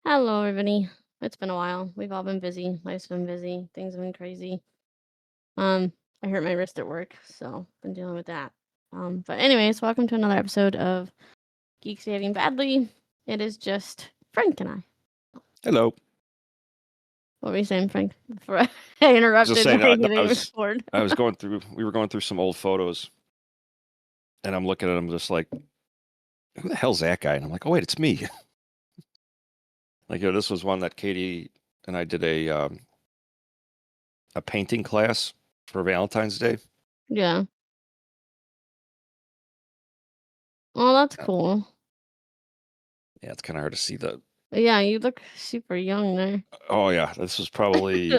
Hello, everybody. It's been a while. We've all been busy. Life's been busy. Things have been crazy. Um, I hurt my wrist at work, so been dealing with that. But anyways, welcome to another episode of Geeks Behaving Badly. It is just Frank and I. Hello. What were you saying, Frank? Before I I was just interrupted saying, by no, hitting record. we were going through some old photos, and I'm looking at them just like, who the hell's that guy? And I'm like, oh wait, it's me. This was one that Katie and I did a painting class for Valentine's Day. Yeah. Oh, that's Yeah, cool. yeah, it's kind of hard to see the. Yeah, you look super young there. Oh yeah, this was probably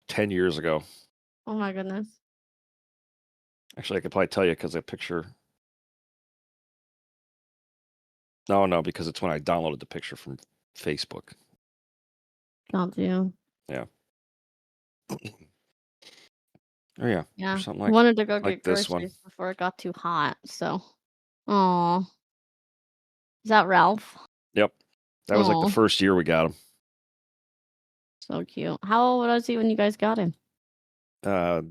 10 years ago. Oh my goodness. Actually, I could probably tell you because the picture. No, because it's when I downloaded the picture from Facebook. Got you. Yeah. Oh yeah, or Yeah. something Wanted to go like get this one. groceries before it got too hot, so. Oh. Is that Ralph? Yep, that was like the Oh, first year we got him. so cute. How old was he when you guys got him? Uh,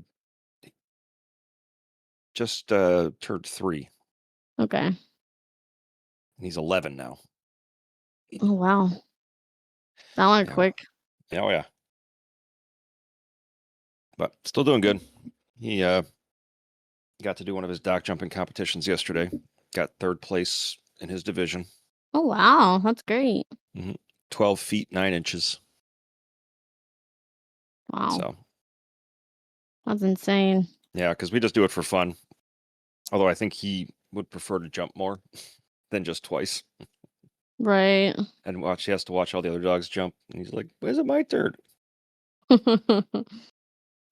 just turned 3, Okay. and he's 11 now. Oh, wow. That went Yeah, quick. oh yeah, but still doing good. He got to do one of his dock jumping competitions yesterday. Got 3rd place in his division. Oh, wow. That's great. 12 feet 9 inches. Wow. So That's insane. yeah, because we just do it for fun. Although I think he would prefer to jump more than just twice, Right. and watch. He has to watch all the other dogs jump, and he's like, "Where's it my turn?"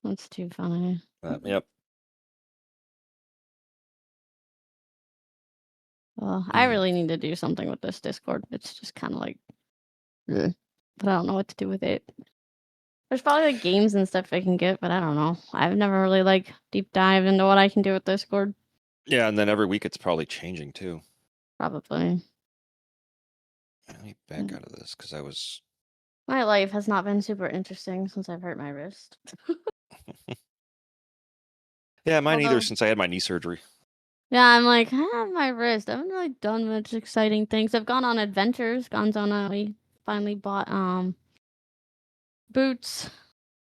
That's too funny. Yep. Well, I really need to do something with this Discord. It's just kind of like, ugh, but I don't know what to do with it. There's probably like games and stuff I can get, but I don't know. I've never really like deep dived into what I can do with Discord. Yeah, and then every week it's probably changing too. Probably. Let me back out of this because I was. My life has not been super interesting since I've hurt my wrist. Yeah, mine either Although, since I had my knee surgery. yeah, I'm like, I have my wrist. I haven't really done much exciting things. I've gone on adventures. We finally bought boots,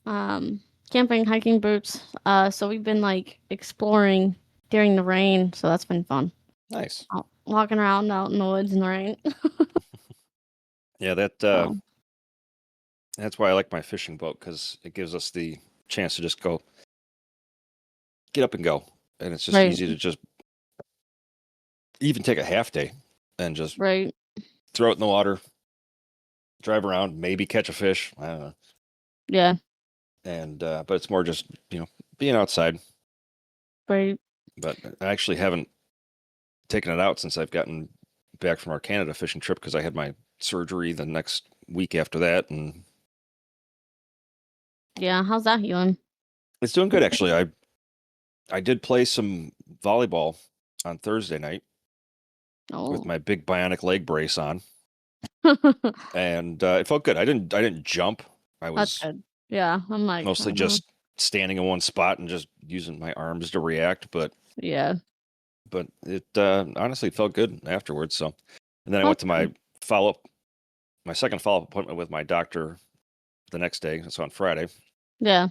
um, camping, hiking boots. So we've been like exploring during the rain. So that's been fun. Nice. Walking around out in the woods in the rain. Yeah, So that's why I like my fishing boat because it gives us the chance to just go get up and go, and it's just right, easy to just even take a half day and just right, throw it in the water, drive around, maybe catch a fish. I don't know, yeah, and but it's more just being outside. right. But I actually haven't taken it out since I've gotten back from our Canada fishing trip because I had my surgery the next week after that, and Yeah, how's that healing? it's doing good actually. I did play some volleyball on Thursday night with Oh, my big bionic leg brace on, and it felt good. I didn't jump. I that's was good. Yeah, I'm like, mostly just standing in one spot and just using my arms to react. yeah, But it honestly felt good afterwards. So, and then I went that's to good. my second follow up appointment with my doctor the next day. So on Friday, Yeah.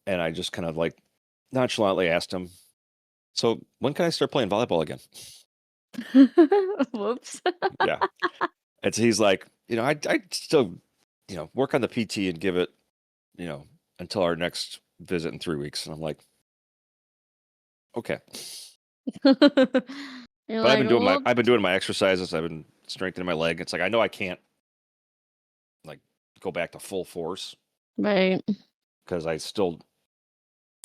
and I just kind of like nonchalantly asked him, "So when can I start playing volleyball again?" Whoops. Yeah, and so he's like, I still, work on the PT and give it, you know, until our next visit in 3 weeks. And I'm like, okay. You're But like, well, I've been doing my exercises. I've been strengthening my leg. It's like I know I can't like go back to full force right. because I still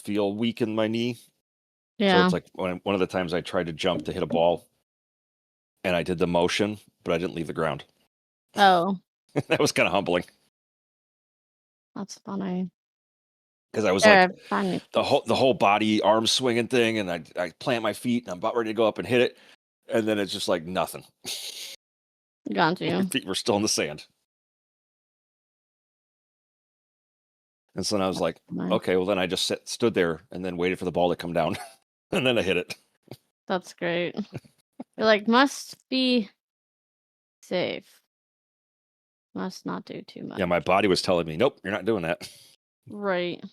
feel weak in my knee. So Yeah. it's like one of the times I tried to jump to hit a ball and I did the motion, but I didn't leave the ground. Oh, That was kind of humbling that's funny. because I was like There, finally. the whole body arm swinging thing, and I plant my feet and I'm about ready to go up and hit it, and then it's just like nothing. Got Your you. feet were still in the sand. And so then I was like, Nice. okay, well then I just stood there and then waited for the ball to come down, and then I hit it. That's great. You're like, must be safe. Must not do too much. Yeah, my body was telling me, nope, you're not doing that. Right.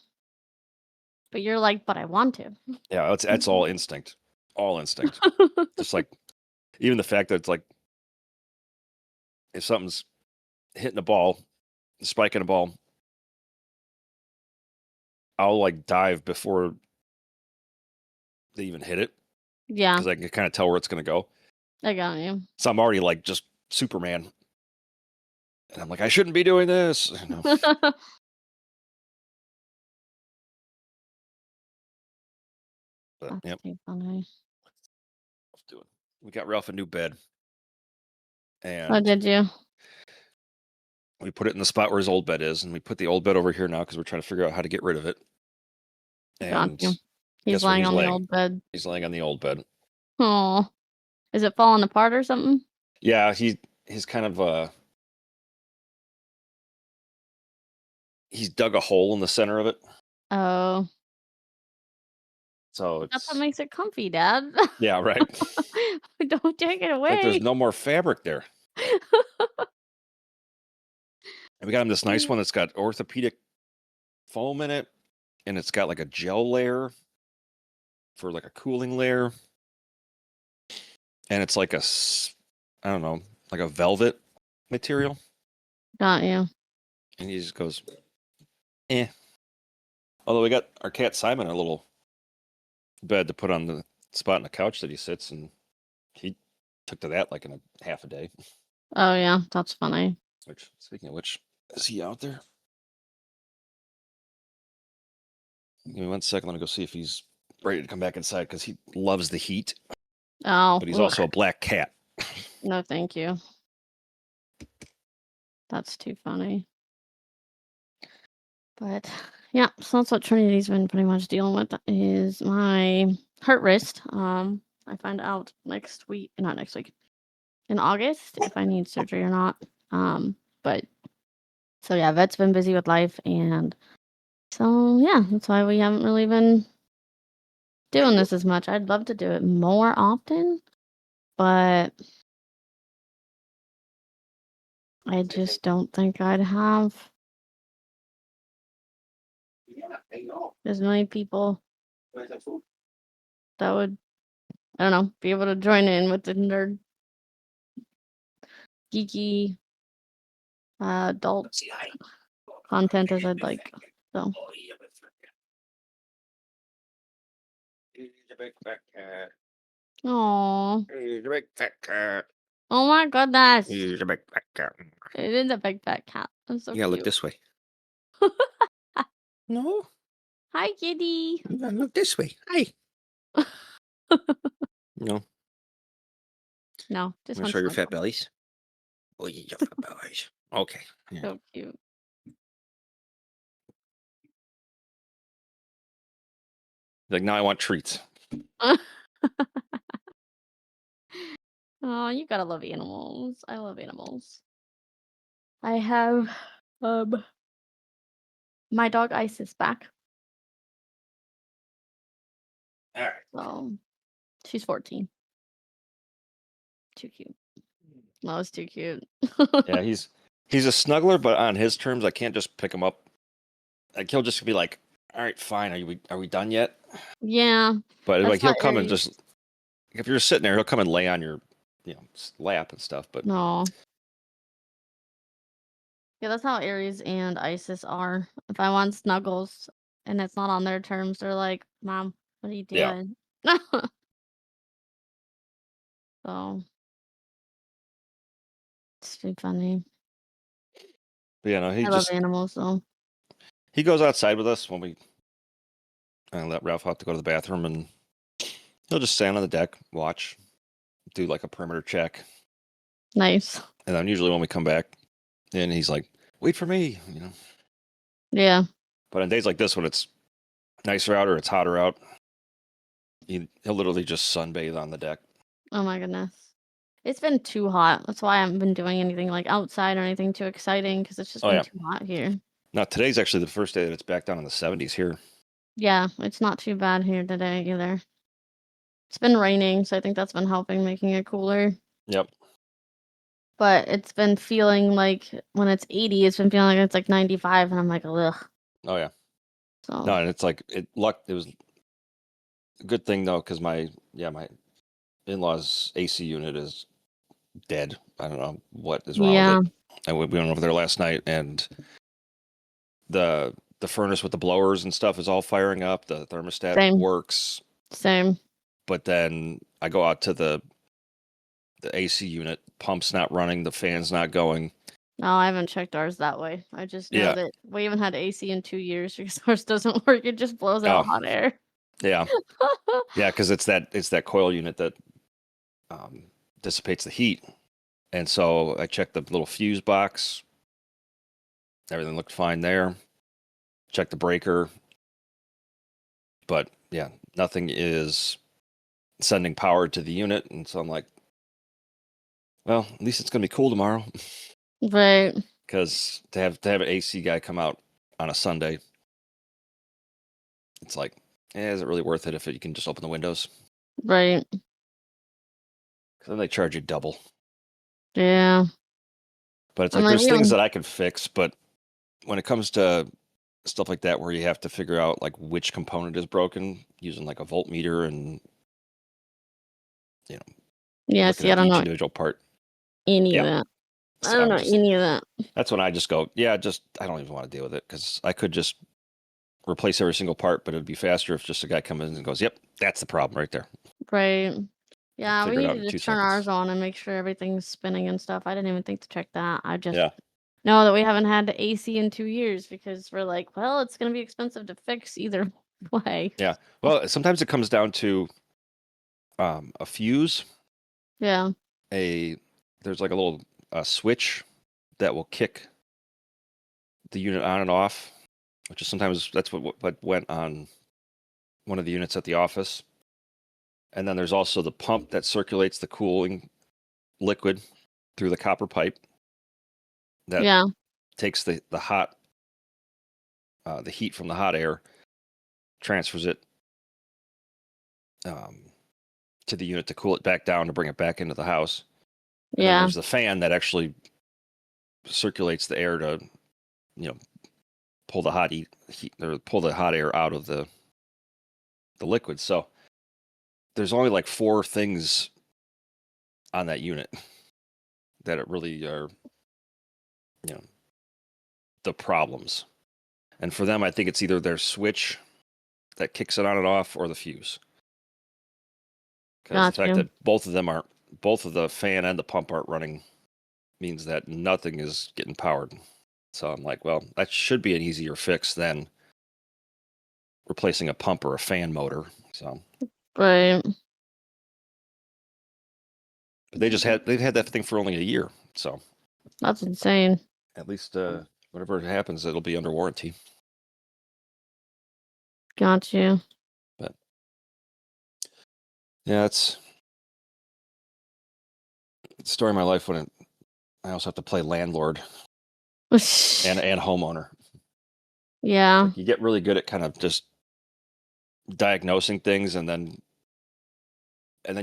But you're like, but I want to. Yeah, that's all instinct. All instinct. Just like even the fact that it's like if something's hitting a ball, spiking a ball, I'll like dive before they even hit it Yeah, because I can kind of tell where it's going to go. I got you. So I'm already like just Superman, and I'm like, I shouldn't be doing this. You know? But That's yep, too funny. let's do it. We got Ralph a new bed, Oh, and did you? we put it in the spot where his old bed is, and we put the old bed over here now because we're trying to figure out how to get rid of it. Got And you. He's guess where lying he's on the laying? old bed. He's laying on the old bed. Oh, is it falling apart or something? Yeah, he's kind of he's dug a hole in the center of it, Oh, so that's what it's makes it comfy, Dad. yeah, right. Don't take it Like there's away. no more fabric there. And we got him this nice one that's got orthopedic foam in it, and it's got like a gel layer for like a cooling layer, and it's like I don't know, like a velvet material. Got you. And he just goes, eh. Although we got our cat Simon a little bed to put on the spot on the couch that he sits, and he took to that like in a half a day. Oh yeah, that's funny. Which, speaking of which, is he out there? Give me 1 second. Let me go see if he's ready to come back inside because he loves the heat. Oh, But he's also a black cat. no, thank you. That's too funny. But yeah, so that's what Trinity's been pretty much dealing with is my hurt wrist. I find out next week, not next week, in August if I need surgery or not. But so yeah, vet's been busy with life, and so yeah, that's why we haven't really been doing this as much. I'd love to do it more often, but I just don't think I'd have as many people that would, I don't know, be able to join in with the nerd, geeky, adult content as I'd like. So He's a big fat cat. oh, He's a big fat cat. oh my goodness, He's a big fat cat. it is a big fat cat. That's so You gotta look cute. this way. No, Hi, kitty. you gotta look this way. Hi. No, No, just I'm gonna wants show your to fat bellies. Oh, yeah, your fat bellies. Okay. Yeah. so cute. Like now I want treats. Oh, you gotta love animals. I love animals. I have um my dog Isis back. All right. So she's 14. Too cute. No, it's too cute. Yeah, he's a snuggler, but on his terms, I can't just pick him up. Like he'll just be like, "All right, fine. Are we done yet?" Yeah, But that's like he'll not come and Aries. just if you're sitting there, he'll come and lay on your lap and stuff. But No. Yeah, that's how Aries and Isis are. If I want snuggles and it's not on their terms, they're like, Mom, what are you yeah, doing? So it's too funny. but yeah, no, I love animals though. he goes outside with us when we let Ralph out to go to the bathroom, and he'll just stand on the deck, watch, do like a perimeter check, Nice. and then usually when we come back, then he's like, "Wait for me," Yeah. But on days like this, when it's nicer out or it's hotter out, he'll literally just sunbathe on the deck. Oh my goodness. It's been too hot. That's why I haven't been doing anything like outside or anything too exciting because it's just Oh been yeah. too hot here. Now today's actually the first day that it's back down in the 70s here. Yeah, it's not too bad here today either. It's been raining, so I think that's been helping making it cooler. Yep. But it's been feeling like when it's 80, it's been feeling like it's like 95, and I'm like, ugh. Oh yeah. So No, and it's like it was a good thing though, because my in-laws AC unit is dead. I don't know what is wrong yeah, with it. And we went over there last night, and the furnace with the blowers and stuff is all firing up. The thermostat same, works, same. but then I go out to the AC unit, pump's not running, the fan's not going. No, I haven't checked ours that way. I just know Yeah. that we haven't had AC in 2 years because ours doesn't work. It just blows Oh, out hot air. yeah. Yeah, because it's that coil unit that dissipates the heat. And so I checked the little fuse box. Everything looked fine there. Checked the breaker. But yeah, nothing is sending power to the unit. And so I'm like, well, at least it's going to be cool tomorrow. Right, Because to have an AC guy come out on a Sunday, it's like, is it really worth it if you can just open the windows? right. Because then they charge you double. Yeah. But it's I'm like like, there's we things don't, that I can fix, but when it comes to stuff like that where you have to figure out like which component is broken using like a voltmeter and you know yeah, looking see, I at don't each know individual part. any of Yeah, that. I so don't I'm know just any of that. that's when I just go, yeah, just I don't even want to deal with it because I could just replace every single part, but it'd be faster if just a guy comes in and goes, yep, that's the problem right there. Right. Yeah, we Figure it need out to in 2 just turn seconds. ours on and make sure everything's spinning and stuff. I didn't even think to check that. I just Yeah, know that we haven't had the AC in 2 years because we're like, well, it's gonna be expensive to fix either way. yeah. Well, sometimes it comes down to a fuse. Yeah. There's like a little switch that will kick the unit on and off, which is sometimes that's what went on one of the units at the office. And then there's also the pump that circulates the cooling liquid through the copper pipe that Yeah. takes the hot the heat from the hot air, transfers it um, to the unit to cool it back down to bring it back into the house. And then Yeah. there's the fan that actually circulates the air to pull the heat or pull the hot air out of the liquid. So there's only like 4 things on that unit that it really are you know the problems. And for them, I think it's either their switch that kicks it on and off or the fuse. Because the Got fact you. that both of the fan and the pump aren't running means that nothing is getting powered. So I'm like, well, that should be an easier fix than replacing a pump or a fan motor. So, Right. but they've had that thing for only a year. So That's insane. at least whatever happens, it'll be under warranty. Got you. But yeah, it's the story of my life when I also have to play landlord and homeowner. Yeah. Like you get really good at kind of just diagnosing things, and then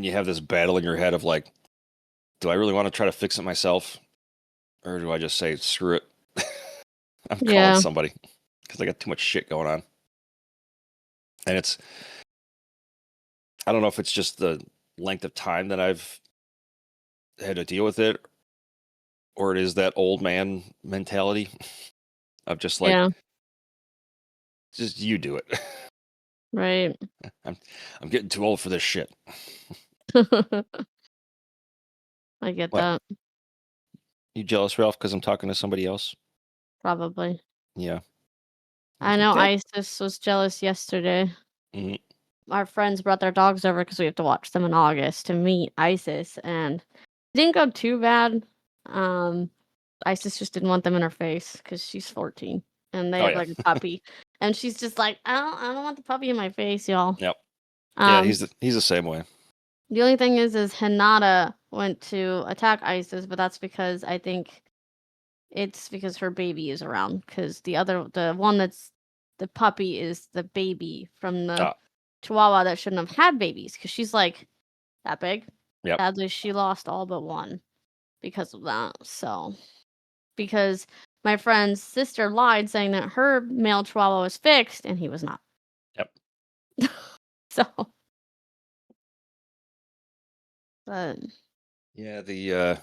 you have this battle in your head of like, do I really want to try to fix it myself, or do I just say screw it? I'm calling Yeah. somebody because I got too much shit going on. And I don't know if it's just the length of time that I've had to deal with it, or it is that old man mentality of just like, Yeah. just you do it. Right. I'm getting too old for this shit. I get What? that. You jealous, Ralph, because I'm talking to somebody else? Probably. Yeah. I Like know that. Isis was jealous yesterday. Mhm. Our friends brought their dogs over because we have to watch them in August to meet Isis, and it didn't go too bad. Um, Isis just didn't want them in her face because she's 14 and they Oh have yeah. like a puppy, and she's just like, I don't want the puppy in my face, y'all. Yep. Yeah, Um, he's the same way. the only thing is Hinata. went to attack Isis, but that's because I think it's because her baby is around. Because the one that's the puppy is the baby from the Ah, Chihuahua that shouldn't have had babies. Because she's like that big. yep. Sadly, she lost all but one because of that. So, because my friend's sister lied saying that her male Chihuahua was fixed and he was not. Yep. So, but Yeah, the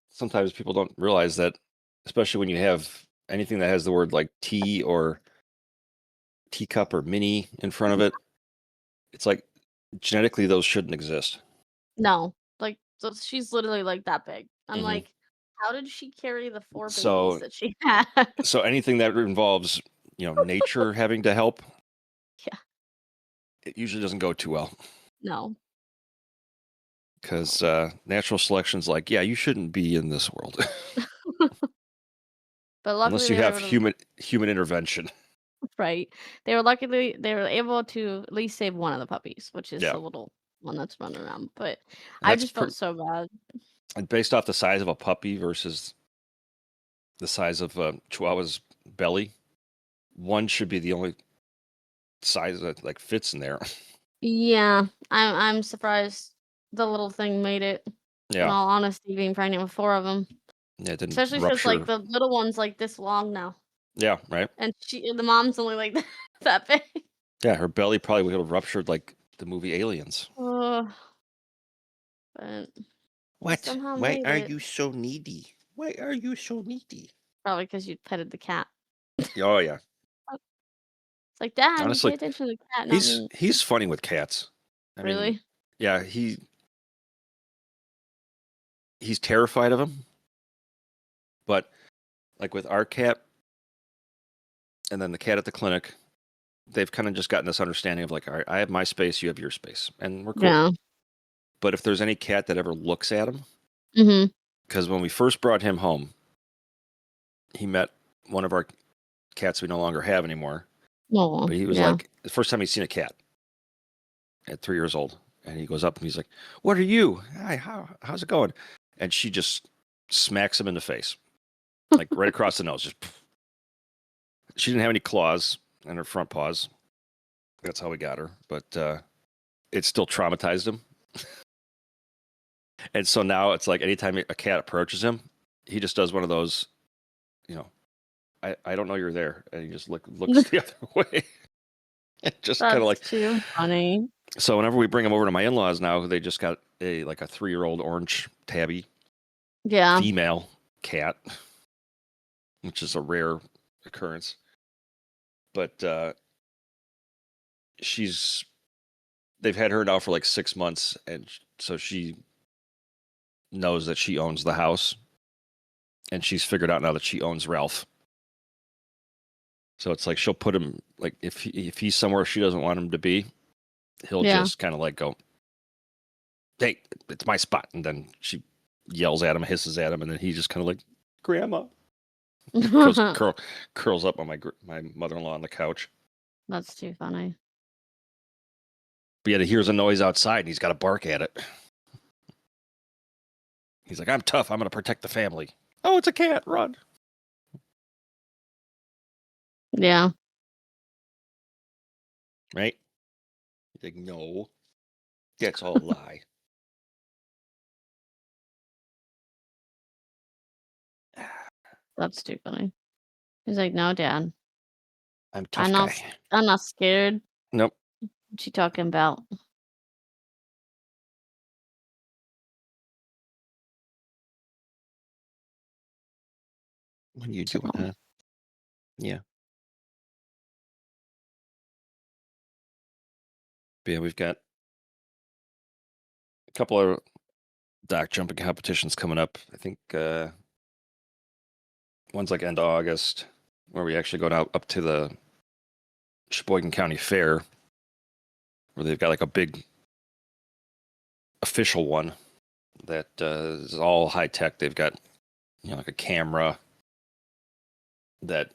sometimes people don't realize that, especially when you have anything that has the word like tea or teacup or mini in front of it, it's like genetically those shouldn't exist. no, like so she's literally like that big. I'm Hmm. like, how did she carry the 4 babies So that she had? so anything that involves, nature having to help, Yeah, it usually doesn't go too well no. because natural selection's like, yeah, you shouldn't be in this world But luckily unless you they were have able to human intervention. right. They were able to at least save one of the puppies, which is Yeah, the little one that's running around. But and I that's just felt so bad. based off the size of a puppy versus the size of a Chihuahua's belly. One should be the only size that like fits in there. Yeah, I'm surprised the little thing made it. In Yeah, all honesty, being pregnant with 4 of them, yeah, it didn't especially since like rupture. the little one's like this long now, Yeah, right. and the mom's only like that big. Yeah, her belly probably would have ruptured like the movie Aliens. Ugh, but he What? somehow Why made are it. you so needy? Why are you so needy? Probably because you petted the cat. Oh yeah. It's like, "Dad, you pay Honestly, attention to the cat, not he's me." he's funny with cats. I mean, Really? yeah, he's terrified of them, but like with our cat and then the cat at the clinic, they've kind of just gotten this understanding of like, all right, I have my space, you have your space, and we're cool. Yeah. But if there's any cat that ever looks at him, Mhm. because when we first brought him home, he met one of our cats we no longer have anymore. Oh, But he was yeah. like, the first time he'd seen a cat at 3 years old. And he goes up and he's like, "What are you? Hi, how's it going?" And she just smacks him in the face, like right across the nose. Just she didn't have any claws in her front paws. That's how we got her. But it still traumatized him. And so now it's like anytime a cat approaches him, he just does one of those, you know, I don't know you're there. And he just looks the other way. And just kind of That's like, too funny. so whenever we bring him over to my in-laws now, they just got a 3-year-old orange tabby Yeah. female cat, which is a rare occurrence. But she's they've had her now for like 6 months, and so she knows that she owns the house, and she's figured out now that she owns Ralph. So it's like she'll put him like if he's somewhere she doesn't want him to be, he'll Yeah. just kind of like go, "Hey, it's my spot," and then she yells at him, hisses at him, and then he just kind of like, "Grandma." Goes curls up on my mother-in-law on the couch. That's too funny. But yet he hears a noise outside and he's got to bark at it. He's like, "I'm tough. I'm going to protect the family." Oh, it's a cat. Run. Yeah. Right? He's like, "No, that's all a lie." That's too funny. He's like, "No, Dad. I'm a I'm tough not guy. s I'm not scared. Nope. What you talking about?" What are you So, doing, huh? Yeah. But yeah, we've got a couple of dock jumping competitions coming up. I think one's like end of August, where we actually go out up to the Sheboygan County Fair, where they've got like a big official one that is all high tech. They've got like a camera that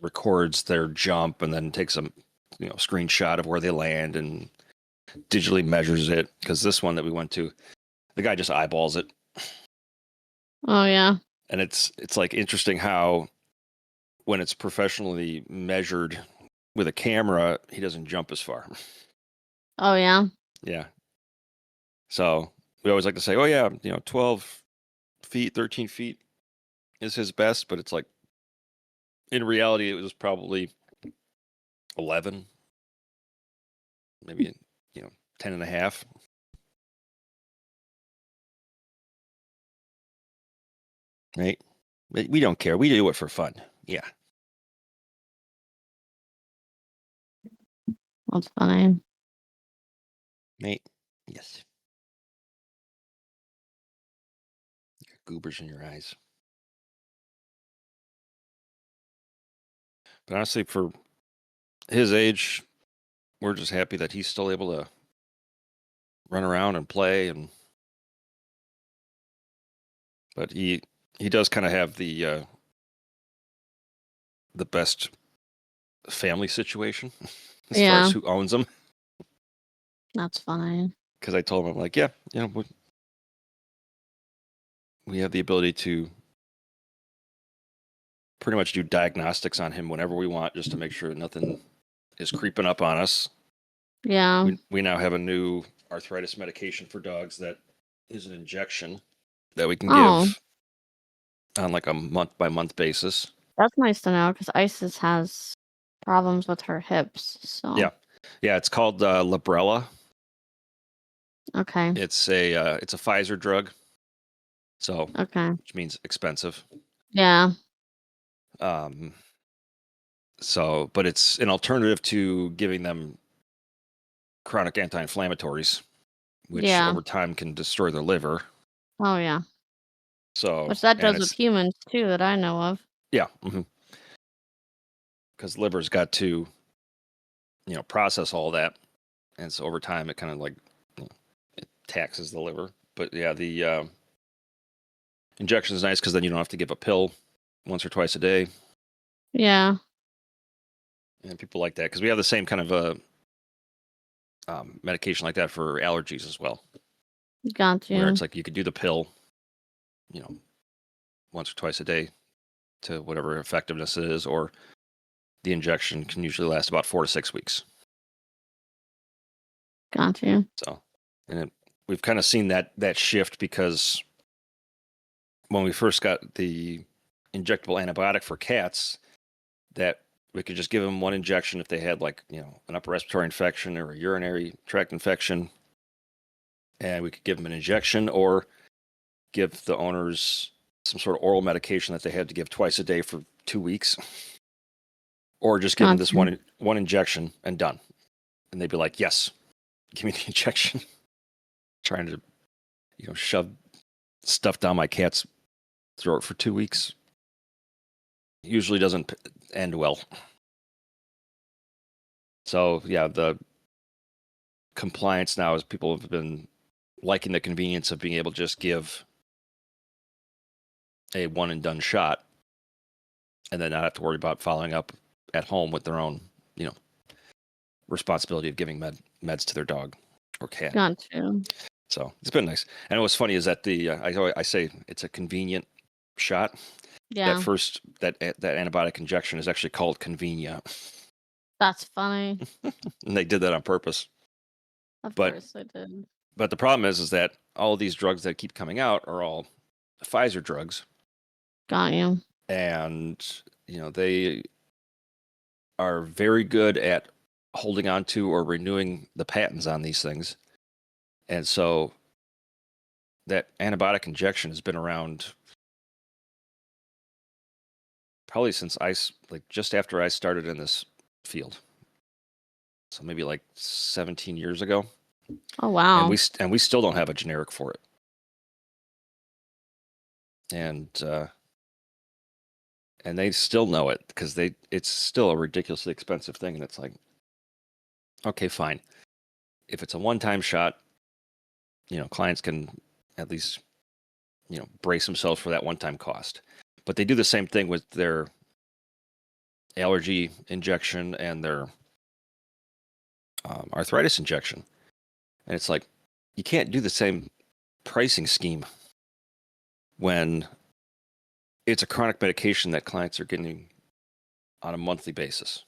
records their jump and then takes a screenshot of where they land, and digitally measures it. Because this one that we went to, the guy just eyeballs it, Oh yeah. and it's like interesting how when it's professionally measured with a camera, he doesn't jump as far. Oh yeah. Yeah. So we always like to say, oh yeah, 12 feet, 13 feet is his best, but it's like in reality, it was probably 11, maybe 10 and a half. Right? We don't care. We do it for fun. Yeah. That's funny. Mate. Yes. Goobers in your eyes. But honestly, for his age, we're just happy that he's still able to run around and play, but he does kind of have the best family situation as far Yeah. as who owns him. That's funny. Because I told him, I'm like, yeah, we have the ability to pretty much do diagnostics on him whenever we want, just to make sure nothing is creeping up on us. Yeah. We now have a new arthritis medication for dogs that is an injection that we can Oh, give on like a month by month basis. that's nice to know because Isis has problems with her hips. So Yeah, it's called Librela. okay. It's a Pfizer drug, so Okay. which means expensive. Yeah. Um, but it's an alternative to giving them chronic anti-inflammatories, which Yeah. over time can destroy their liver. Oh yeah. So, Which that and does with it's humans too that I know of. yeah, because liver's got to process all that, and so over time it kind of like it taxes the liver. But yeah, the injection is nice because then you don't have to give a pill once or twice a day, Yeah. and people like that because we have the same kind of a medication like that for allergies as well, Got where you. it's like you could do the pill, you know, once or twice a day to whatever effectiveness it is, or the injection can usually last about 4 to 6 weeks. Got you. So, we've kind of seen that shift because when we first got the injectable antibiotic for cats, that we could just give them one injection if they had like an upper respiratory infection or a urinary tract infection, and we could give them an injection or give the owners some sort of oral medication that they had to give twice a day for 2 weeks, or just give them Got this you. one injection and done, and they'd be like, yes, give me the injection. Trying to shove stuff down my cat's throat for 2 weeks usually doesn't end well. So yeah, the compliance now is people have been liking the convenience of being able to just give a one and done shot and then not have to worry about following up at home with their own, responsibility of giving meds to their dog or cat. Got you. So it's been nice. And what's funny is that I say it's a convenient shot. Yeah. That antibiotic injection is actually called Convenia, That's funny. and they did that on purpose. Of But course I did. but the problem is that all of these drugs that keep coming out are all Pfizer drugs, Got you. and they are very good at holding on to or renewing the patents on these things. And so that antibiotic injection has been around probably since just after I started in this field. So maybe like 17 years ago. Oh wow. And we still don't have a generic for it. And they still know it because it's still a ridiculously expensive thing, and it's like, okay, fine. If it's a one-time shot, clients can at least brace themselves for that one-time cost. But they do the same thing with their allergy injection and their arthritis injection. And it's like, you can't do the same pricing scheme when it's a chronic medication that clients are getting on a monthly basis,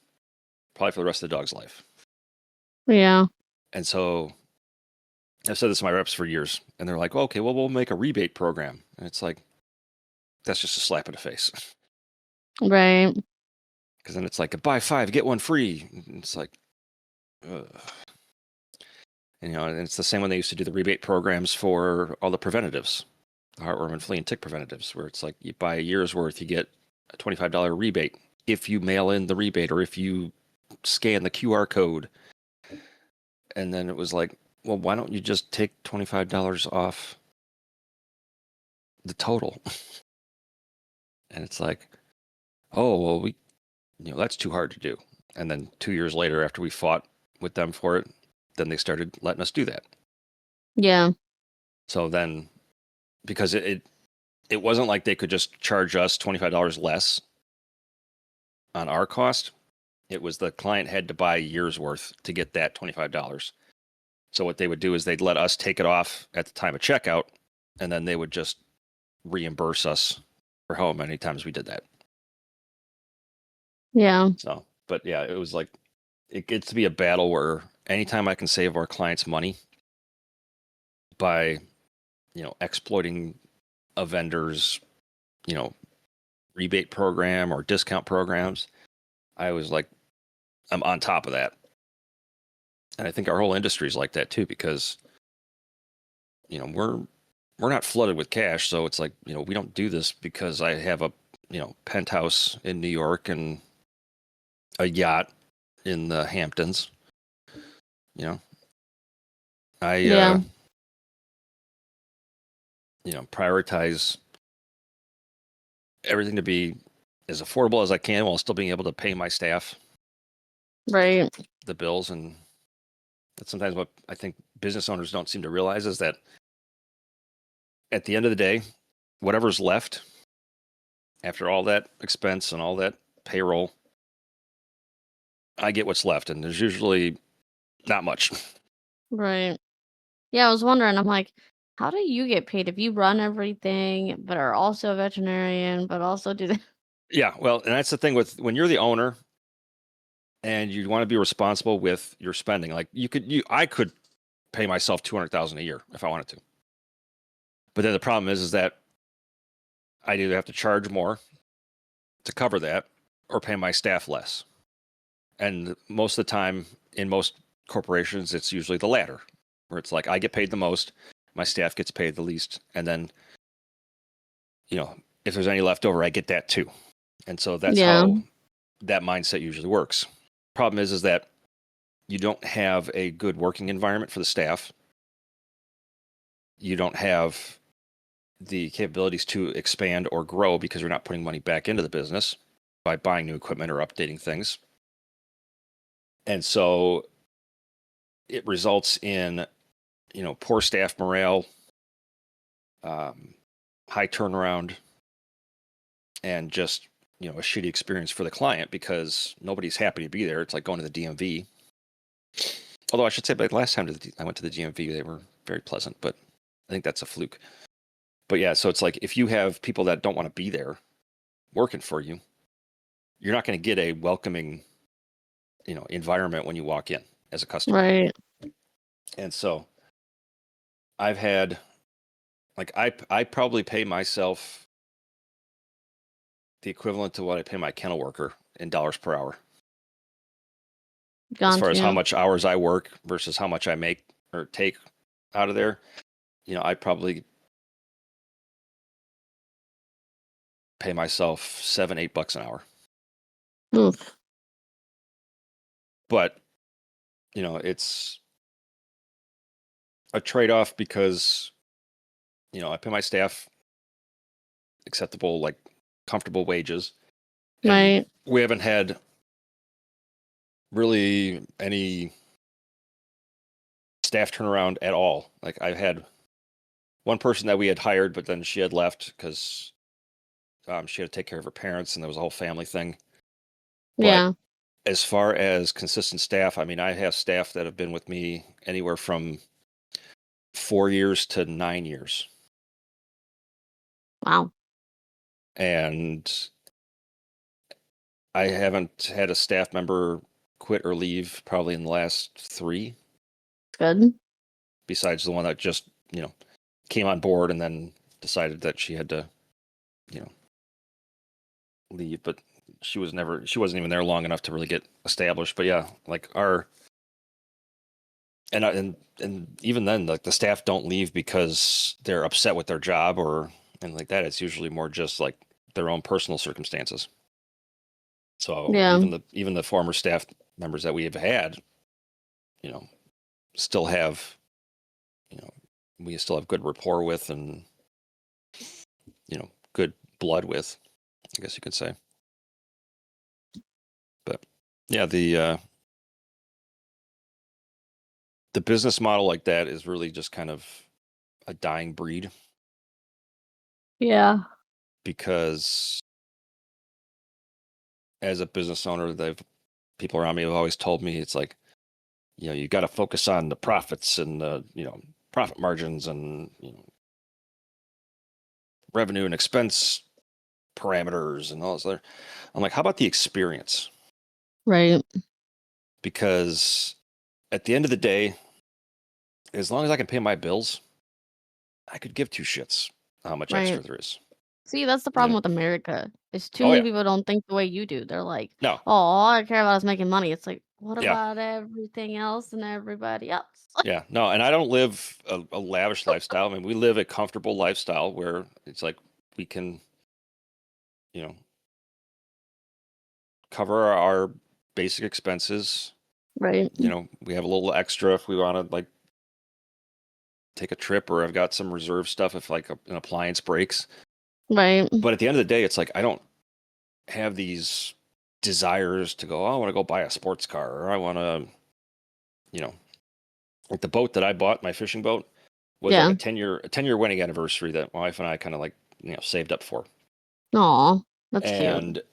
probably for the rest of the dog's life. Yeah. And so I've said this to my reps for years, and they're like, well, okay, well, we'll make a rebate program. And it's like, that's just a slap in the face. Right. Because then it's like, buy 5, get 1 free. And it's like, ugh. And, and it's the same when they used to do the rebate programs for all the preventatives, the heartworm and flea and tick preventatives, where it's like you buy a year's worth, you get a $25 rebate if you mail in the rebate or if you scan the QR code. And then it was like, well, why don't you just take $25 off the total? And it's like, oh, well, that's too hard to do. And then 2 years later, after we fought with them for it, then they started letting us do that. Yeah. So then, because it wasn't like they could just charge us $25 less on our cost. It was the client had to buy a year's worth to get that $25. So what they would do is they'd let us take it off at the time of checkout, and then they would just reimburse us for how many times we did that. Yeah. So, but yeah, it was like, it gets to be a battle where anytime I can save our clients money by, exploiting a vendor's, rebate program or discount programs, I was like, I'm on top of that. And I think our whole industry is like that too, because, we're not flooded with cash. So it's like, we don't do this because I have a, penthouse in New York and a yacht in the Hamptons. I, Yeah. prioritize everything to be as affordable as I can while still being able to pay my staff Right. the bills. And that's sometimes what I think business owners don't seem to realize is that at the end of the day, whatever's left after all that expense and all that payroll, I get what's left. And there's usually not much. Right. Yeah, I was wondering, I'm like, how do you get paid if you run everything, but are also a veterinarian, but also do the Yeah. Well, and that's the thing with when you're the owner and you want to be responsible with your spending. Like I could pay myself $200,000 a year if I wanted to. But then the problem is that I either have to charge more to cover that or pay my staff less. And most of the time in most corporations, it's usually the latter, where it's like I get paid the most, my staff gets paid the least. And then, if there's any left over, I get that too. And so that's Yeah. how that mindset usually works. Problem is that you don't have a good working environment for the staff. You don't have the capabilities to expand or grow because you're not putting money back into the business by buying new equipment or updating things. And so it results in, poor staff morale, high turnaround, and just, a shitty experience for the client because nobody's happy to be there. It's like going to the DMV. Although I should say, but last time I went to the DMV, they were very pleasant, but I think that's a fluke. But yeah, so it's like if you have people that don't want to be there working for you, you're not going to get a welcoming, environment when you walk in as a customer. Right. And so I've had, like, I probably pay myself the equivalent to what I pay my kennel worker in dollars per hour. As far as how much hours I work versus how much I make or take out of there, I probably pay myself $7-8 an hour. Oof. But, it's a trade-off because, I pay my staff acceptable, like comfortable wages. And Right. we haven't had really any staff turnaround at all. Like I had one person that we had hired, but then she had left because she had to take care of her parents and there was a whole family thing. But Yeah. as far as consistent staff, I mean, I have staff that have been with me anywhere from 4 years to 9 years. Wow. And I haven't had a staff member quit or leave probably in the last 3, Good. besides the one that just, came on board and then decided that she had to, leave. But she wasn't even there long enough to really get established. But yeah, like and even then, like the staff don't leave because they're upset with their job and like that. It's usually more just like their own personal circumstances. So Yeah. even the former staff members that we have had, still have, we still have good rapport with and, good blood with, I guess you could say. But yeah, the business model like that is really just kind of a dying breed, Yeah. because as a business owner, people around me have always told me it's like, you got to focus on the profits and the, profit margins and, revenue and expense parameters and all this other. I'm like, how about the experience? Right. Because at the end of the day, as long as I can pay my bills, I could give two shits how much Right. extra there is. See, that's the You problem know? with America. Is too Oh many yeah, people don't think the way you do. They're like, no, "Oh, all I care about is making money." It's like, what yeah, about everything else and everybody else? yeah, no. And I don't live a lavish lifestyle. I mean, we live a comfortable lifestyle where it's like we can, you know, cover our basic expenses. Right. We have a little extra if we want to like take a trip, or I've got some reserve stuff if like an appliance breaks. Right. But at the end of the day, it's like I don't have these desires to go, oh, I want to go buy a sports car, or I want to, you know, like the boat that I bought, my fishing boat, was like Yeah. a 10-year wedding anniversary that my wife and I kind of like, saved up for. Aw, that's cute.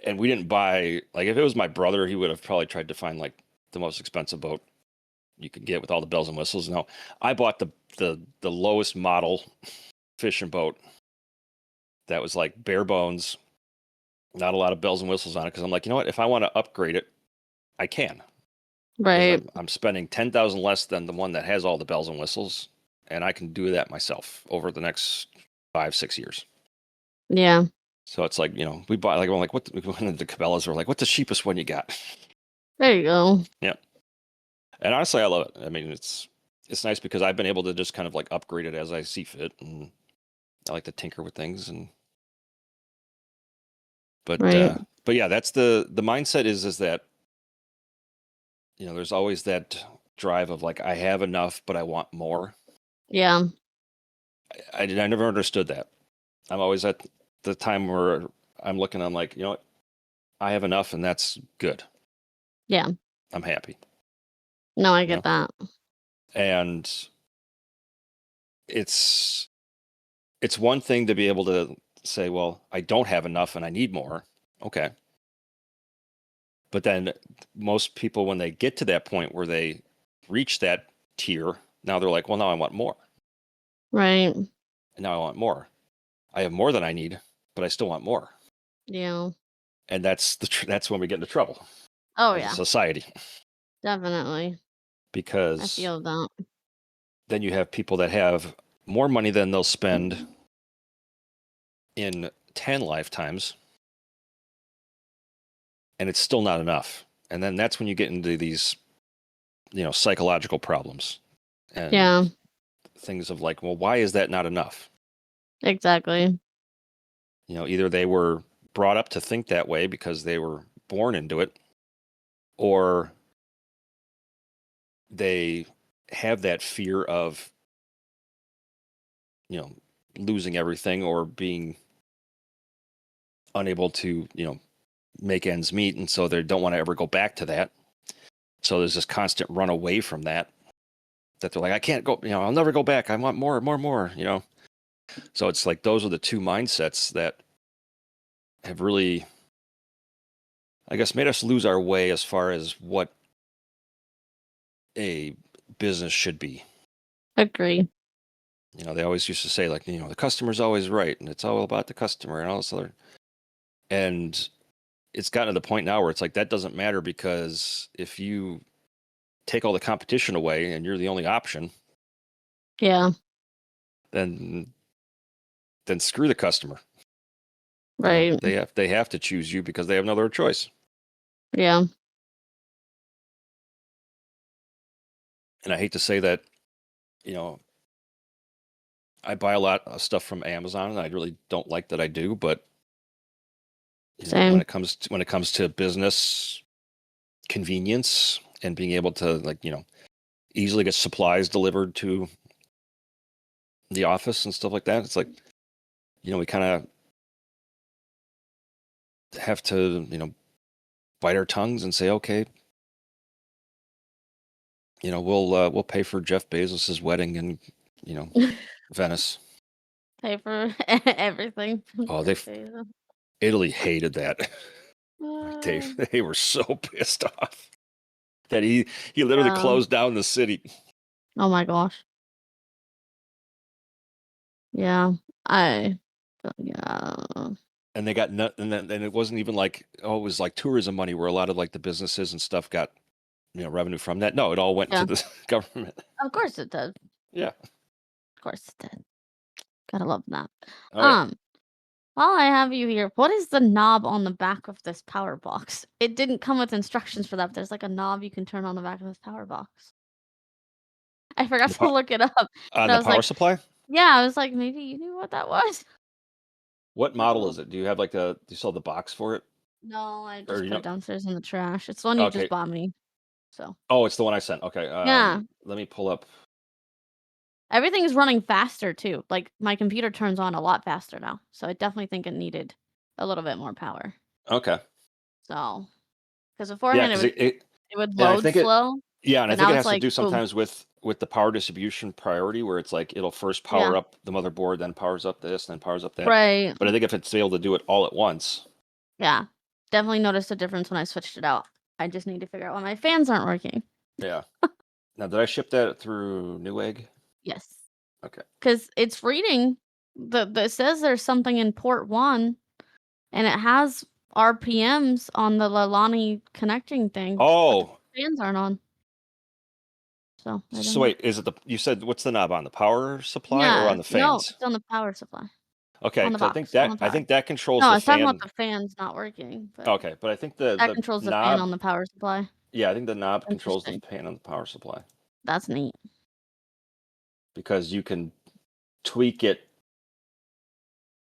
And we didn't buy, like, if it was my brother, he would have probably tried to find like the most expensive boat you could get with all the bells and whistles. No, I bought the lowest model fishing boat that was like bare bones, not a lot of bells and whistles on it, because I'm like, you know what, if I want to upgrade it, I can, because Right. I'm spending 10,000 less than the one that has all the bells and whistles, and I can do that myself over the next 5-6 years. Yeah. So it's like, we bought, like, we're like, we went into Cabela's, we're like, what's the cheapest one you got? There you go. Yeah. And honestly, I love it. I mean, it's nice because I've been able to just kind of like upgrade it as I see fit, and I like to tinker with things. And but Right. uh, but yeah, that's the mindset is that there's always that drive of like, I have enough, but I want more. Yeah. I never understood that. I'm always at the time where I'm looking, I'm like, you know what, I have enough, and that's good. Yeah. I'm happy. No, I You get know, that. and it's one thing to be able to say, well, I don't have enough and I need more. Okay. But then most people, when they get to that point where they reach that tier, now they're like, well, now I want more. Right. And now I want more. I have more than I need, but I still want more. Yeah. And that's that's when we get into trouble Oh, as a yeah. society, Definitely. I because feel that. then you have people that have more money than they'll spend in 10 lifetimes, and it's still not enough. And then that's when you get into these, psychological problems and Yeah. things of like, well, why is that not enough? Exactly. Either they were brought up to think that way because they were born into it, or they have that fear of, losing everything or being unable to, make ends meet. And so they don't want to ever go back to that. So there's this constant run away from that they're like, I can't go, I'll never go back. I want more, more, more. So it's like, those are the two mindsets that have really, I guess, made us lose our way as far as what a business should be. Agree. You know, they always used to say like, you know, the customer's always right, and it's all about the customer and all this other. And it's gotten to the point now where it's like that doesn't matter, because if you take all the competition away and you're the only option, Yeah. then screw the customer. You know, Right. they have to choose you because they have no other choice. Yeah. And I hate to say that, you know, I buy a lot of stuff from Amazon, and I really don't like that I do, but you know, Same. when it comes to business convenience and being able to, like, you know, easily get supplies delivered to the office and stuff like that, it's like, you know, we kind of have to, you know, bite our tongues and say, okay, you know, we'll pay for Jeff Bezos's wedding in, you know, Venice. Pay for everything from Oh, Jeff Bezos. Italy hated that. Uh, They were so pissed off that he literally yeah. closed down the city. Oh my gosh. Yeah. Yeah. And they got and it wasn't even like, oh, it was like tourism money where a lot of like the businesses and stuff got, you know, revenue from that. No, it all went Yeah. to the government. Of course it does. Yeah. Of course it did. Gotta love that. Oh yeah. While I have you here, what is the knob on the back of this power box? It didn't come with instructions for that, but there's like a knob you can turn on the back of this power box. I forgot The to look it up, on but I the was power like, supply. yeah, I was like, maybe you knew what that was. What Like a model little. is it? Do you have like do you sell the box for it, No, I or just you put know? it downstairs in the trash. It's the one you just Okay. bought me. So Oh, it's the one I sent. Okay. yeah, Let me pull up. everything's running faster too. Like my computer turns on a lot faster now, so I definitely think it needed a little bit more power. Okay. So because Yeah, beforehand because it would and I load think it, slow, yeah, and I but think now it it's has to like do boom. sometimes with the power distribution priority, where it's like it'll first Yeah, power up the motherboard, then powers up this, then powers up that. right. But I think if it's able to do it all at once, Yeah, definitely noticed a difference when I switched it out. I just need to figure out why my fans aren't working. yeah. Now, did I ship that through Newegg? Yes, Okay. because it's reading it says there's something in port 1, and it has RPMs on the Lalani connecting thing, but the Oh, fans aren't on. So I don't so know. wait, is it you said what's the knob on the power supply or on Yeah, the no, fans? it's on the power supply. Okay, On the because box, on the I power. think that controls No, I the was talking about fan. the fans not working, but Okay, but I think that the controls the fan knob, on the power supply. yeah, I think the knob controls the Interesting. fan on the power supply, That's neat. because you can tweak it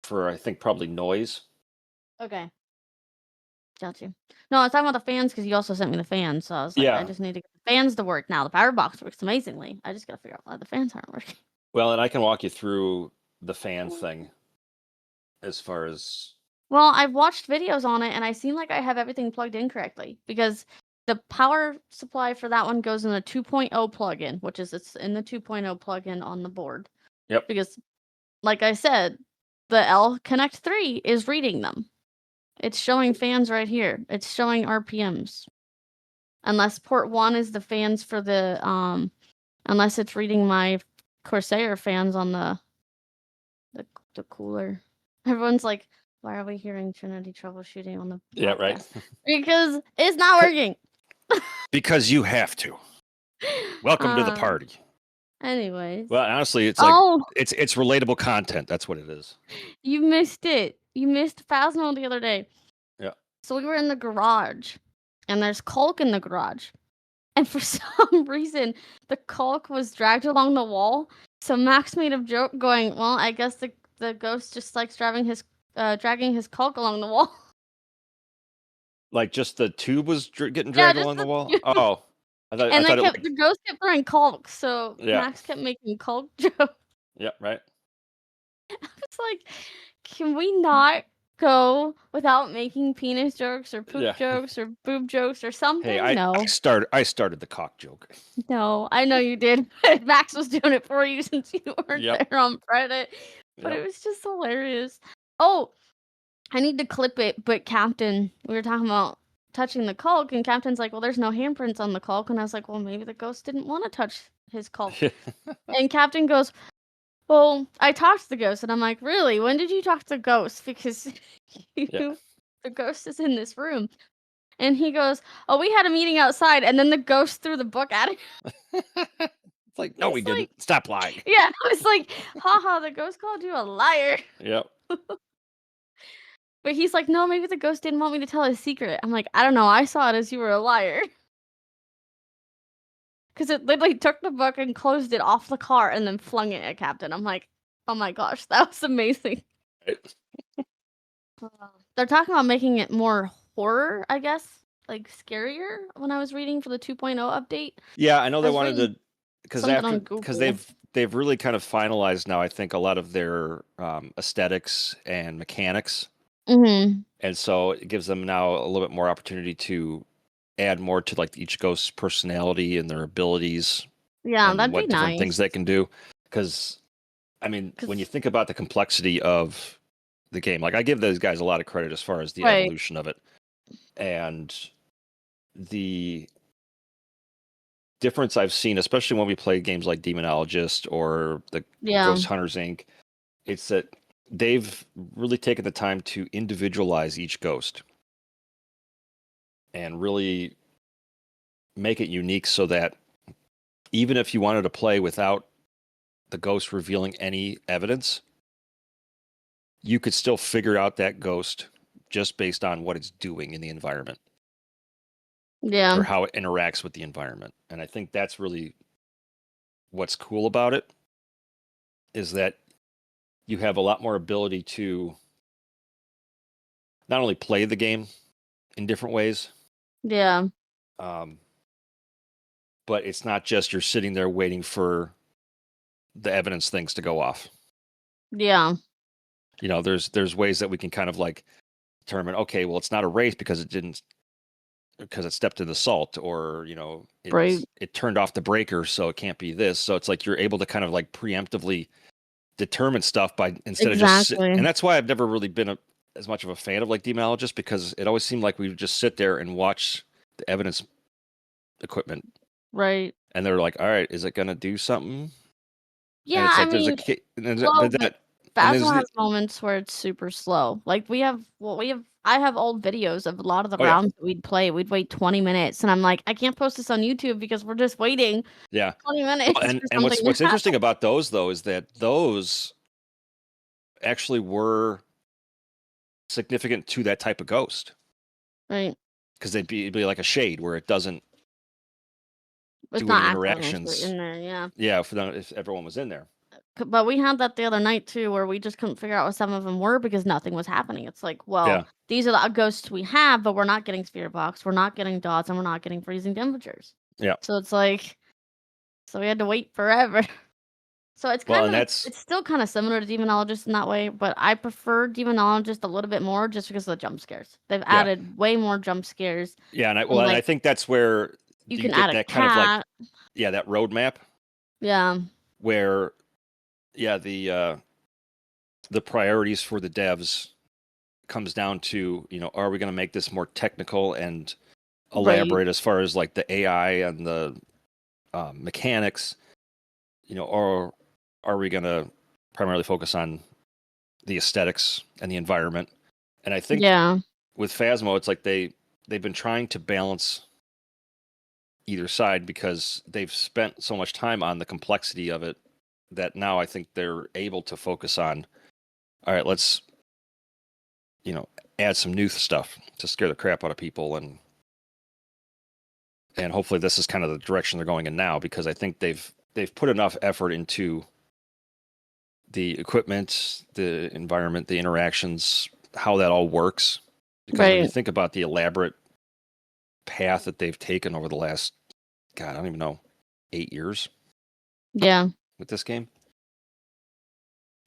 for, I think, probably noise. Okay. Got you. No, I was talking about the fans because you also sent me the fans, so I was like, I Yeah. just need to get the fans to work now. The power box works amazingly. I just gotta figure out why the fans aren't working. Well, and I can walk you through the fan thing as far as Well, I've watched videos on it and I seem like I have everything plugged in correctly because the power supply for that one goes in a 2.0 plug-in, which is it's in the 2.0 plug-in on the board. yep. Because like I said, the L Connect 3 is reading them. It's showing fans right here. It's showing RPMs. Unless port 1 is the fans for the unless it's reading my Corsair fans on the cooler. Everyone's like, "Why are we hearing Trinity troubleshooting on the Yeah, right. podcast?" Because it's not working. Because you have to. Welcome to the Um. party. Anyways. Well, honestly, it's like Oh, it's relatable content. That's what it is. you missed it. You missed Phasmo the other day. Yeah. So we were in the garage, and there's caulk in the garage. And for some reason, the caulk was dragged along the wall. So Max made a joke going, "Well, I guess the ghost just likes dragging his caulk along the wall." Like just the tube was getting Yeah, dragged just along the the wall. tube. Oh, I And thought it the like, ghost kept throwing caulk, so yeah, Max kept making caulk jokes. yeah, right. It's like, can we not go without making penis jokes or poop Yeah. jokes or boob jokes or Hey, something? No. I started the cock joke. No, I know you did. Max was doing it for you since you weren't Yep. there on Reddit. But Yep. it was just hilarious. Oh, I need to clip it, but Captain, we were talking about touching the Culk, and Captain's like, well, there's no handprints on the Culk, and I was like, well, maybe the ghost didn't want to touch his Culk. And Captain goes, well, I talked to the ghost, and I'm like, really? When did you talk to the ghost? Because the ghost is in this room. And he goes, oh, we had a meeting outside, and then the ghost threw the book at him. It's like, no, we It's didn't. like- Stop lying. Yeah, I was like, haha, the ghost called you a liar. Yep. But he's like, no, maybe the ghost didn't want me to tell his secret. I'm like, I don't know. I saw it as you were a liar. Because it literally took the book and closed it off the car and then flung it at Captain. I'm like, oh my gosh, that was amazing. Right. They're talking about making it more horror, I guess, like scarier. When I was reading for the 2.0 update, Yeah, I know they was wanted reading to, because something on because Google. they've really kind of finalized now. I think a lot of their aesthetics and mechanics, Mm-hmm. and so it gives them now a little bit more opportunity to add more to like each ghost's personality and their abilities Yeah, and that'd be what different things nice. they can do. Because I mean, when you 'Cause think about the complexity of the game, like I give those guys a lot of credit as far as the right, evolution of it and the difference I've seen, especially when we play games like Demonologist or the yeah, Ghost Hunters Inc., it's that they've really taken the time to individualize each ghost and really make it unique so that even if you wanted to play without the ghost revealing any evidence, you could still figure out that ghost just based on what it's doing in the environment yeah, or how it interacts with the environment. And I think that's really what's cool about it is that you have a lot more ability to not only play the game in different ways, yeah, um, but it's not just you're sitting there waiting for the evidence things to go off. yeah, You know, there's ways that we can kind of like determine, okay, well, it's not a race because it stepped in the salt, or you know, right, it turned off the breaker, so it can't be this. So it's like you're able to kind of like preemptively determine stuff by instead of just exactly, and that's why I've never really been as much of a fan of like Demonologist, because it always seemed like we would just sit there and watch the evidence equipment, right. and they're like, all right, is it gonna do something? And Yeah, it's I like there's mean, slow, but but that and there's Phasma has moments where it's super slow. Like I have old videos of a lot of the oh yeah, rounds that we'd play. We'd wait 20 minutes, and I'm like, I can't post this on YouTube because we're just waiting yeah. 20 Well, minutes for and something to what's happen. interesting about those though is that those actually were significant to that type of ghost, Right. because it'd be like a shade where it doesn't It's do any not accidentally interactions. in there, yeah. Yeah, for them if everyone was in there. But we had that the other night too, where we just couldn't figure out what some of them were because nothing was happening. It's like, well, Yeah, these are the ghosts we have, but we're not getting spirit box, we're not getting dots, and we're not getting freezing temperatures. yeah. So it's like, so we had to wait forever. So Well, and that's it's still kind of similar to Demonologist in that way, but I prefer Demonologist a little bit more just because of the jump scares. They've yeah, added way more jump scares, yeah, and and I like think that's where you you can get add a that kind of like cat. that roadmap Yeah, where the priorities for the devs comes down to, you know, are we going to make this more technical and right, elaborate as far as like the AI and the mechanics, you know, or are we going to primarily focus on the aesthetics and the environment? And I think yeah, with Phasmo, it's like they've been trying to balance either side because they've spent so much time on the complexity of it that now I think they're able to focus on, all right, let's, you know, add some new stuff to scare the crap out of people, and hopefully this is kind of the direction they're going in now, because I think they've put enough effort into the equipment, the environment, the interactions, how that all works. Because when you right, think about the elaborate path that they've taken over the last, God, I don't even know, 8 years yeah, with this game,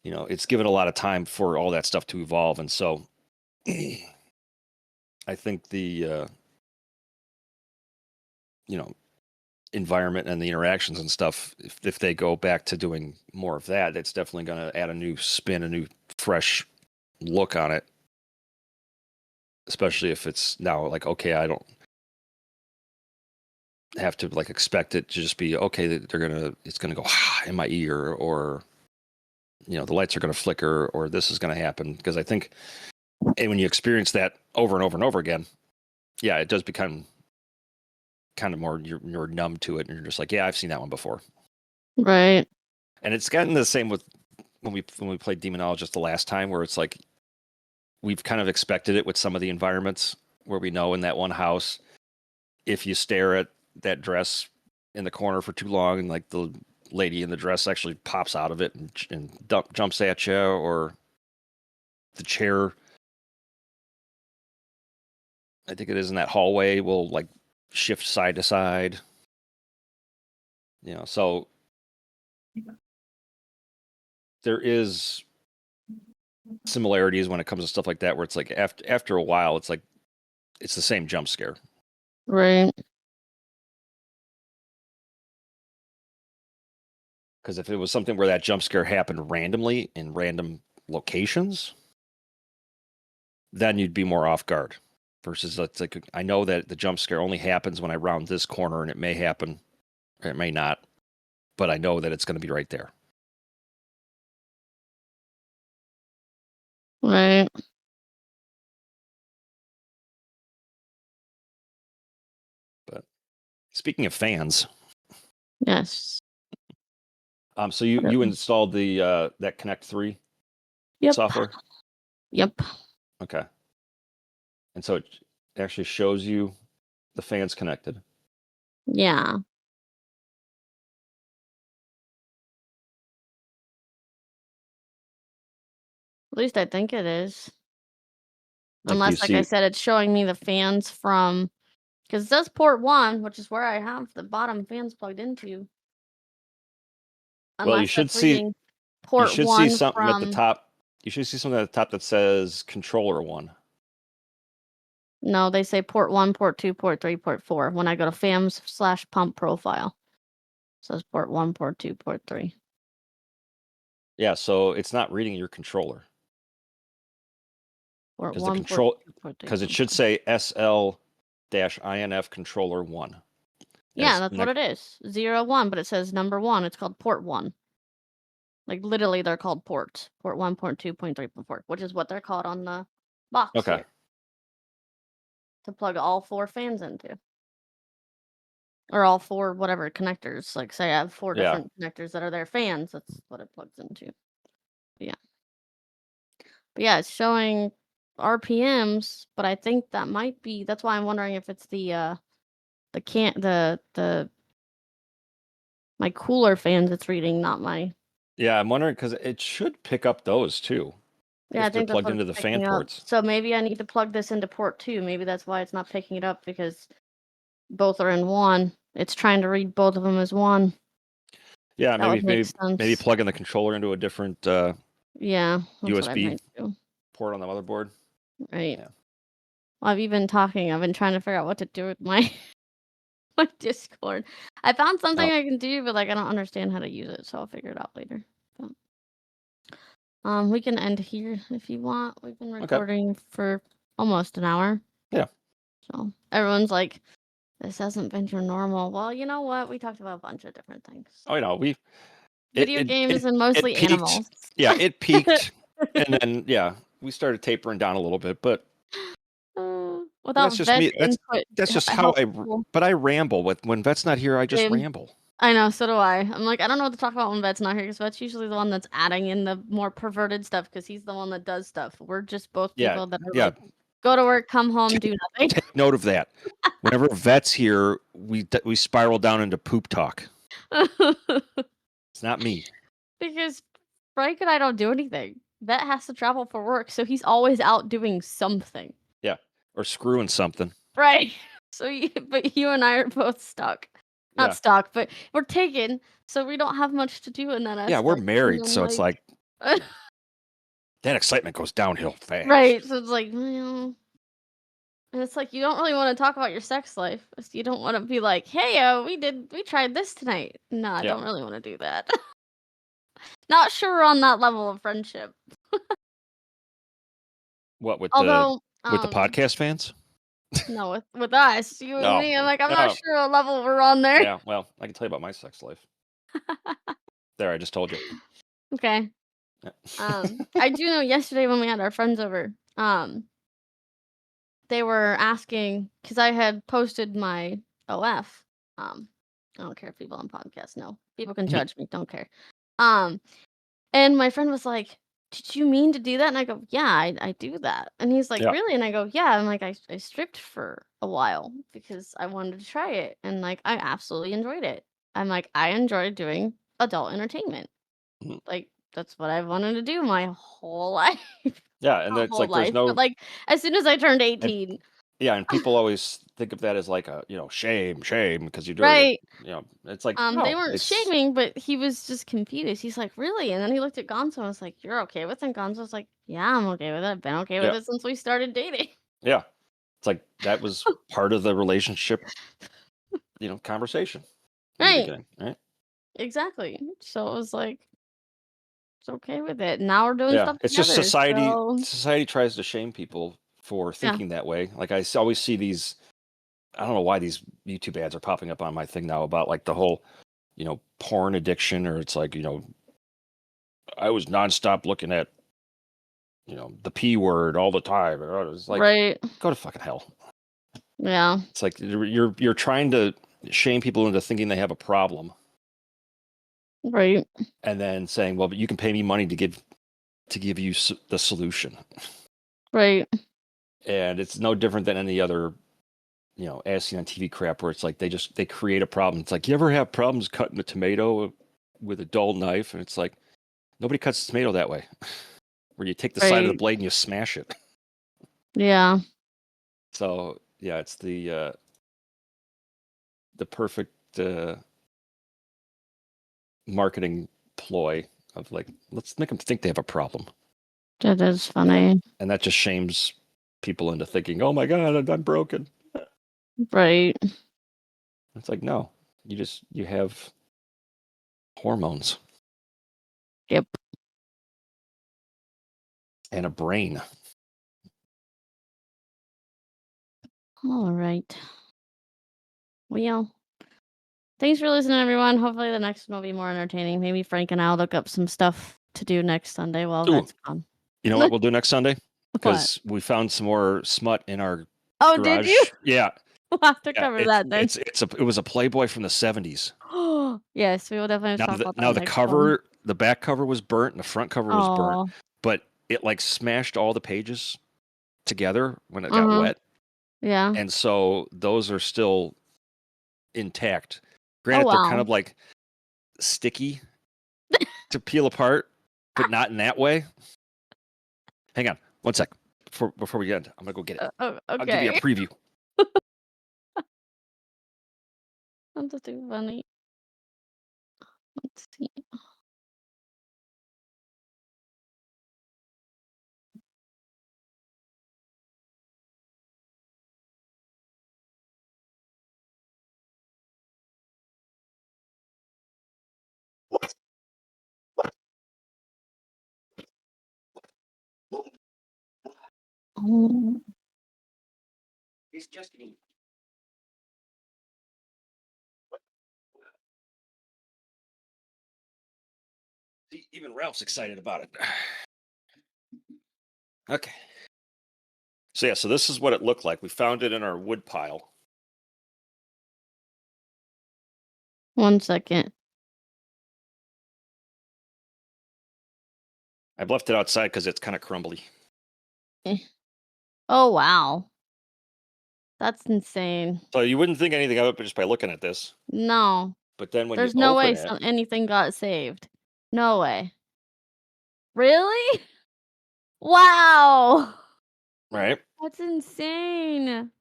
you know, it's given a lot of time for all that stuff to evolve. And so I think you know, environment and the interactions and stuff, if they go back to doing more of that, it's definitely going to add a new spin, a new fresh look on it. especially if it's now like, okay, I don't have to like expect it to just be okay. It's gonna go in my ear, or the lights are gonna flicker, or this is gonna happen. Because I think, and when you experience that over and over and over again, yeah, it does become kind of more you're numb to it, and you're just like, yeah, I've seen that one before. Right. And it's gotten the same with when we played Demonologist the last time, where it's like we've kind of expected it with some of the environments where we know in that one house, if you stare at that dress in the corner for too long, and like the lady in the dress actually pops out of it and jumps at you, or the chair, I think it is in that hallway, will like shift side to side. So there is similarities when it comes to stuff like that, where it's like after a while, it's like it's the same jump scare. Right. Because if it was something where that jump scare happened randomly in random locations, then you'd be more off guard. Versus, it's like, I know that the jump scare only happens when I round this corner, and it may happen, or it may not, but I know that it's going to be right there. Right. But speaking of fans, Yes. so you installed the that Connect 3 Yep. software? Yep. Okay. And so it actually shows you the fans connected. Yeah. At least I think it is. Unless, like I said, it's showing me the fans from, because it says port 1, which is where I have the bottom fans plugged into. Well, you Unless should that's reading port see 1 something at the from. top. You should see something at the top that says controller 1. No, they say port 1, port 2, port 3, port 4. When I go to FAMS/pump profile, it says port 1, port 2, port 3. Yeah, so it's not reading your controller. Port Because 1, port 2, port 3. because it should say SL-INF controller 1. Yeah, that's what it is. 0, 1, but it says number 1. It's called port 1. Like, literally, they're called ports. Port 1, port 2, port 3, port 4, which is what they're called on the box here. To plug all 4 fans into. Or all 4 whatever connectors. Like, say I have 4 different connectors that are their fans, that's what it plugs into. Yeah. But yeah, it's showing RPMs, but I think that might be, that's why I'm wondering if it's the my cooler fans it's reading, not my. Yeah, I'm wondering because it should pick up those too. Yeah, I if they're think that's plugged what into it's the fan picking up. ports. So maybe I need to plug this into port 2. Maybe that's why it's not picking it up, because both are in 1. It's trying to read both of them as 1. Yeah, That would make sense. maybe plugging the controller into a different Yeah, that's what I USB might do. port on the motherboard. Right. Yeah. Well, I've been trying to figure out what to do with my my Discord. I found something I can do, but like I don't understand how to use it, so I'll figure it out later. But, we can end here if you want. We've been recording for almost an hour. Yeah. So everyone's like, "This hasn't been your normal." Well, you know what? We talked about a bunch of different things. Oh, Video games and mostly animals. Yeah, it peaked, and then we started tapering down a little bit, but without that's just Vet's me. input, That's just how But I ramble when Vet's not here. I just Same. ramble. I know, so do I. I'm like, I don't know what to talk about when Vet's not here, because Vet's usually the one that's adding in the more perverted stuff, because he's the one that does stuff. We're just both people that are like, go to work, come home, do nothing. Take note of that. Whenever Vet's here, we spiral down into poop talk. It's not me. Because Frank and I don't do anything. Vet has to travel for work, so he's always out doing something. Yeah, or screwing something. Right. So, but you and I are both stuck. Not stuck, but we're taken, so we don't have much to do in that aspect. Yeah, we're married, so it's like that excitement goes downhill fast. Right. So it's like, well, and it's like you don't really want to talk about your sex life. You don't want to be like, hey, we tried this tonight. No, I don't really want to do that. Not sure we're on that level of friendship. What with Although With the Um, podcast fans? no, with us, you and No. me. I'm like, I'm not No. sure what level we're on there. Yeah, well, I can tell you about my sex life. There, I just told you. Okay. Yeah. I do know yesterday when we had our friends over, they were asking because I had posted my OF. I don't care if people on podcasts know. People can judge me. Don't care. Um, and my friend was like, "Did you mean to do that?" And I go, "Yeah, I do that." And he's like, Yeah. "Really?" And I go, "Yeah." I'm like, I stripped for a while because I wanted to try it, and like I absolutely enjoyed it. I'm like, I enjoy doing adult entertainment. Mhm. Like that's what I've wanted to do my whole life. Yeah, and Not it's whole like there's life, but no like as soon as I turned and 18. yeah, and people always think of that as like a, shame because you're doing it, Right. it's like, They no, weren't it's shaming, but he was just confused. He's like, "Really?" And then he looked at Gonzo and was like, "You're okay with it?" And Gonzo was like, "Yeah, I'm okay with it. I've been okay with yeah, it since we started dating." yeah. It's like that was part of the relationship, conversation in the Right. beginning, right? Exactly. So it was like, it's okay with it. Now we're doing Yeah, stuff it's just together. So society tries to shame people for yeah. thinking that way. Like always see these, I don't know why these YouTube ads are popping up on my thing now about like the whole, porn addiction, or it's like, I was nonstop looking at, the P word all the time. It's like, Right. go to fucking hell. Yeah. It's like you're trying to shame people into thinking they have a problem, Right. and then saying, well, but you can pay me money to give you the solution. Right. And it's no different than any other, as seen on TV crap where it's like they create a problem. It's like, you ever have problems cutting a tomato with a dull knife? And it's like, nobody cuts a tomato that way, where you take the side of the Right. blade and you smash it. Yeah. So yeah, it's the perfect marketing ploy of like, let's make them think they have a problem. That is And that funny. and that just shames people into thinking, oh my God, I'm broken. Right. It's like, no, you have hormones Yep. and a brain. All right. Well, thanks for listening, everyone. Hopefully, the next one will be more entertaining. Maybe Frank and I'll look up some stuff to do next Sunday while Ooh, that's gone. you know what we'll do next Sunday? What? Because we found some more smut in our Oh, did you? garage. Yeah, We'll have to yeah. cover that then. It was a Playboy from the 70s. Oh, yes, we will definitely talk about that Now the next one. cover, the back cover was burnt and the front cover was burnt, Oh, but it like smashed all the pages together when it got uh-huh. wet, Yeah. and so those are still intact. Oh, Granted, they're kind wow. of like sticky to peel apart, but not in that way. Hang on, one sec. Before we end, I'm gonna go get it. Oh, I'll give you a okay. preview. That's just too funny. Let's see. Oh, He's just me. See, even Ralph's excited about it. Okay. So yeah, so this is what it looked like. We found it in our wood pile. 1 second. I've left it outside because it's kind of crumbly. Eh. Oh, wow. That's insane. So you wouldn't think anything of it just by looking at this. No. But then when you There's no open way it, anything got saved. No way. Really? Wow. right? That's insane.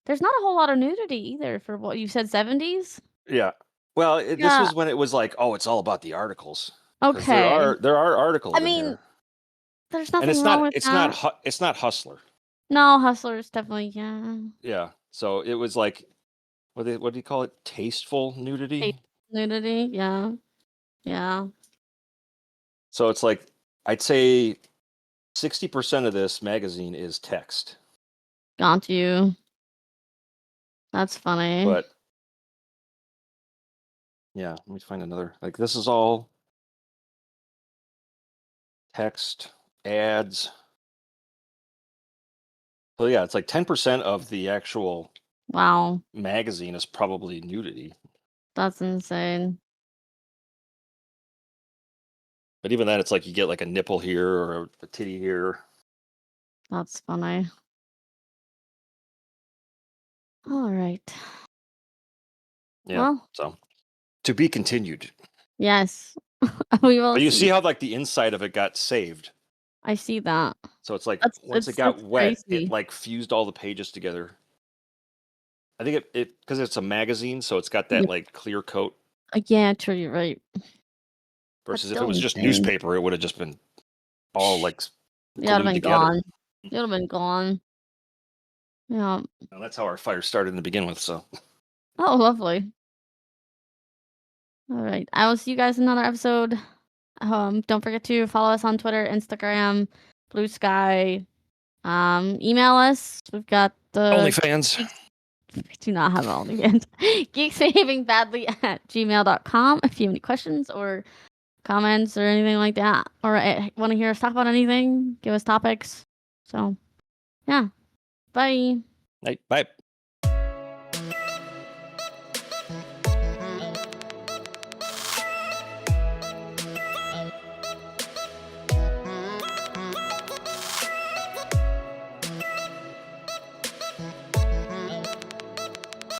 There's not a whole lot of nudity either for what you said, 70s? Yeah. Well, this Yeah, was when it was like, oh, it's all about the articles, because okay. there are I articles in mean, here, there's and nothing wrong with that. it's not Hustler. No, Hustlers definitely, yeah. Yeah. So it was like, what do you call it? Tasteful Hate nudity. nudity, yeah. Yeah. So it's like, I'd say 60% of this magazine is text. Got you. That's funny. But yeah, let me find another. Like this is all text, ads. So yeah, it's like 10% of the actual Wow. magazine is probably nudity. That's insane. But even then, it's like you get like a nipple here or a titty here. That's funny. All right. Yeah. Well, So to be continued. yes. We will But you see. see how like the inside of it got saved. I see that. So it's like That's once it got that's wet, it crazy. like fused all the pages together. I think it because it's a magazine, so it's got that Yep. like clear coat. Yeah, true. You're right. Versus if it still was just insane. newspaper, it would have just been all like Yeah, it'd glued been together. gone. It would have been gone. Yeah. Now, that's how our fire started to begin with. So Oh, lovely. All right. I will see you guys in another episode. Don't forget to follow us on Twitter, Instagram, Blue Sky. Email us. We've got the OnlyFans. we do not have OnlyFans. Geeks behaving badly at gmail.com if you have any questions or comments or anything like that. Or want to hear us talk about anything, give us topics. So, yeah. Bye. Bye.